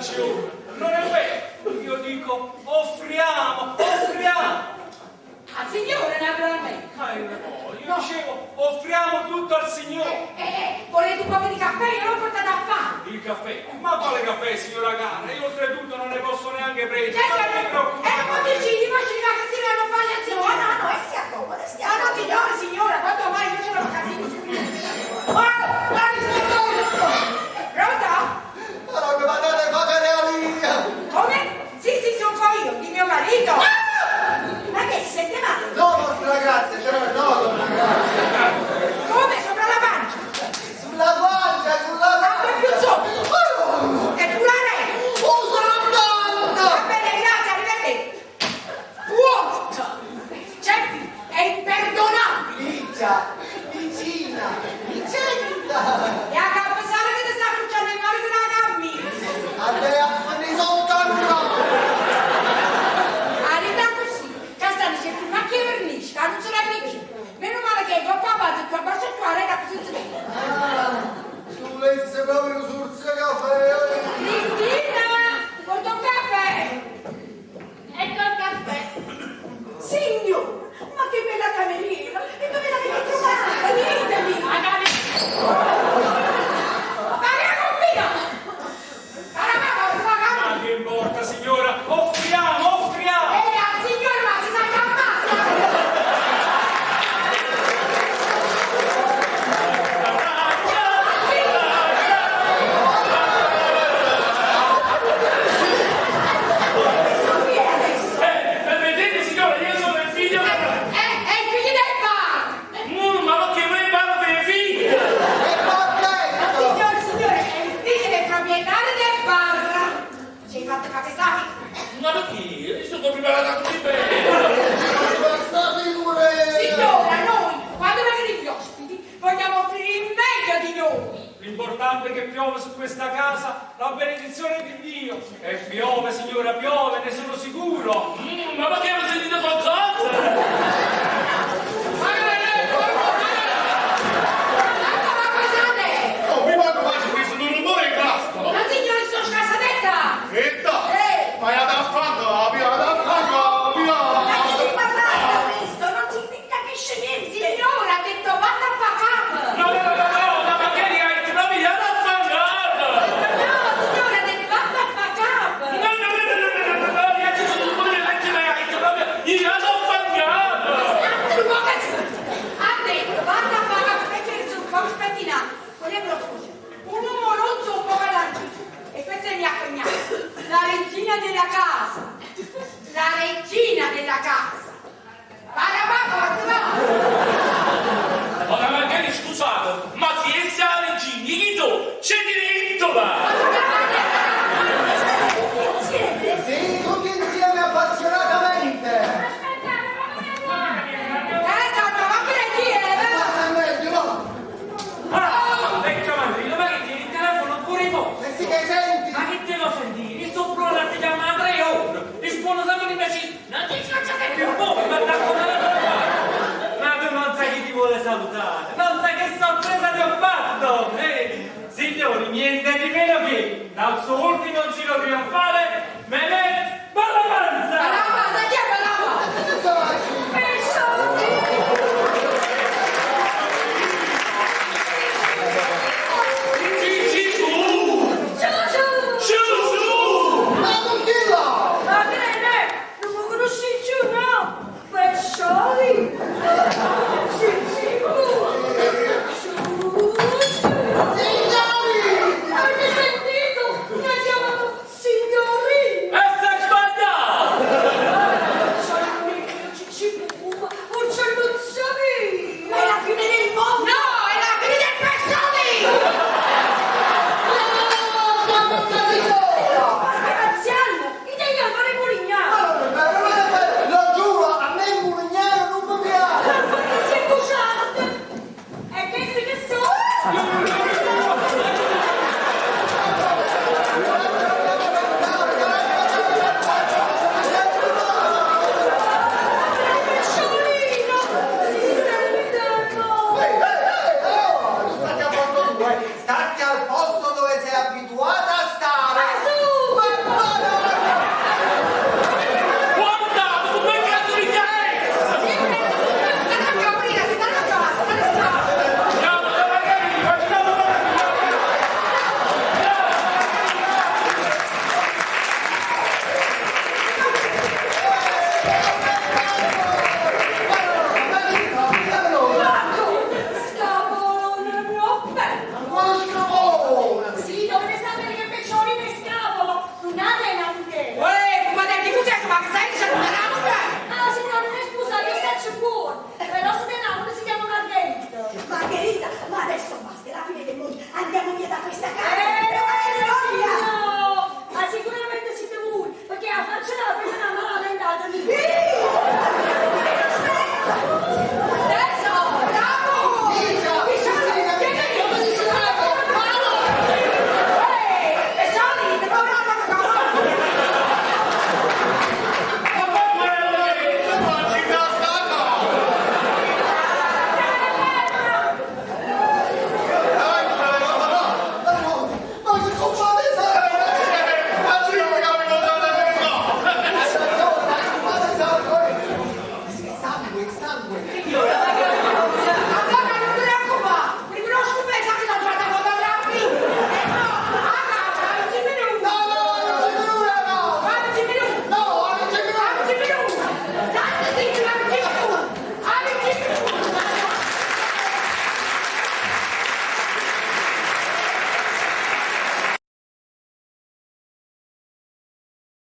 ragione, non è vero. Io dico, offriamo. Al Signore, naturalmente. Io dicevo, offriamo tutto al Signore. Volete un po' di caffè? Io l'ho portato a fare. Il caffè? Ma quale caffè, signora Carla? Io oltretutto non ne posso neanche prendere. Non mi preoccupare. Monticini, ma ci va che si non fare al Signore. No, e si accomoda, signora, quando mai io ce l'ho capito. Pronto? Ma non mi mandate a fare realia! Come? Sì, sono io, di mio marito. Ma che si sente male? No, nostra grazia, c'era il nodo, ragazzi! Come? Sopra la pancia? Sulla guancia, sulla Ma più sopra! E tu la re? Sono Va tanto! bene, grazie, arrivederci. Vuoto! Ceppi, è imperdonabile! Licia, vicina, vicenda! E a campesare che ti sta cucciando il mare della cammina! A te affani soltanto! Arriva così, Castani c'è più macchie vernici, che non se la picchi. Meno male che il papà ti ha baciato qua, era così. Tu volesse proprio sul suo caffè! Cristina, porta un caffè! Ecco il caffè! Signor, ma che bella cameriera! E dove l'avete trovata? Ditemi! Ma che combina? Ma che importa, signora? Offriamo! Al signore, ma si sa che ammazza! Vedete, signora, io sono il figlio del... È il figlio del bar! Ma che voi parlo dei figli? E portetto! Signore, è il figlio del proprietario del bar! Ci hai fatto fare stavi? Ma perché? Io sono preparato così bene! Questa figura! Signora, noi, quando vengono gli ospiti, vogliamo offrire il meglio di noi! L'importante è che piove su questa casa la benedizione di Dio. E piove, signora, piove, ne sono sicuro. Ma perché avete sentito qualcosa? Oh, mi manco faccio questo un rumore in casco! La signora sono scasadetta! E dai! Ma è da fango, via, da fango, via! Ma che ti parlate questo? Non si capisce niente! Signora, ha detto vada a pacare! No, ma perché li hai trovati ad affangare? No, signora, ha detto vada a pacare! No, io ci sono un po' di gente che hai trovati ad affangare! Ha detto vada a pacare, specchiere sul po' spettinato! Volevo scusa, un uomo rozzo un po' galantino. E questa è mia cognata, la regina della casa! La regina della casa! Vada a pacare! Ora magari scusate, ma si è la regina, chi tu? C'è diritto là! Sì, tutti insieme appassionatamente! Ma è meglio, no? Ah, vecchio Mandrino, ma che tieni il telefono ancora in posto? E sì che senti! Ma che te lo senti? Sto pronto a ti chiamare 3 ore! Rispondo sempre di me, non ti scacciate più voi, ma da come la trovate? Ma tu non sai chi ti vuole salutare, non sai che sorpresa ti ho fatto! Signori, niente di meno che dal suo ultimo giro trionfale